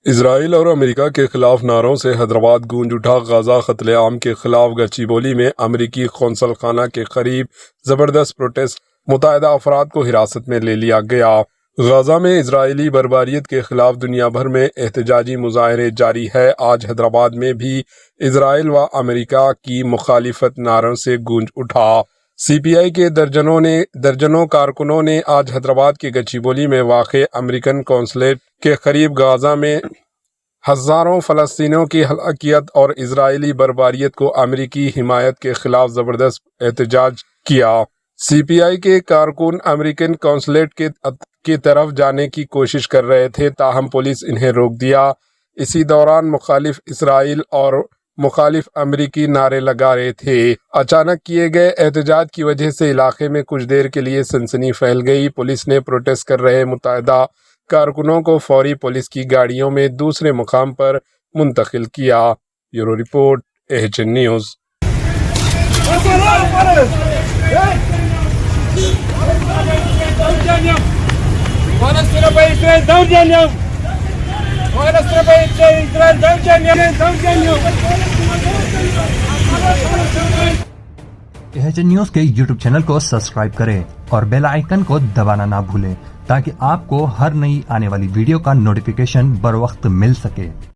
اسرائیل اور امریکہ کے خلاف نعروں سے حیدرآباد گونج اٹھا۔ غزہ قتل عام کے خلاف گچی بولی میں امریکی قونصل خانہ کے قریب زبردست پروٹیسٹ، متعدد افراد کو حراست میں لے لیا گیا۔ غزہ میں اسرائیلی بربریت کے خلاف دنیا بھر میں احتجاجی مظاہرے جاری ہے۔ آج حیدرآباد میں بھی اسرائیل و امریکہ کی مخالفت نعروں سے گونج اٹھا۔ سی پی آئی کے درجنوں کارکنوں نے آج حیدرآباد کے گچی بولی میں واقع امریکن قونصلیٹ کے قریب غزہ میں ہزاروں فلسطینیوں کی ہلاکت اور اسرائیلی بربریت کو امریکی حمایت کے خلاف زبردست احتجاج کیا۔ سی پی آئی کے کارکن امریکن قونصلیٹ کی طرف جانے کی کوشش کر رہے تھے، تاہم پولیس انہیں روک دیا۔ اسی دوران مخالف اسرائیل اور مخالف امریکی نعرے لگا رہے تھے۔ اچانک کیے گئے احتجاج کی وجہ سے علاقے میں کچھ دیر کے لیے سنسنی پھیل گئی۔ پولیس نے پروٹیسٹ کر رہے متعدد کارکنوں کو فوری پولیس کی گاڑیوں میں دوسرے مقام پر منتقل کیا۔ Bureau report, AHN news. AHN news کے یوٹیوب چینل کو سبسکرائب کریں اور بیل آئیکن کو دبانا نہ بھولیں تاکہ آپ کو ہر نئی آنے والی ویڈیو کا نوٹیفیکیشن بر وقت مل سکے۔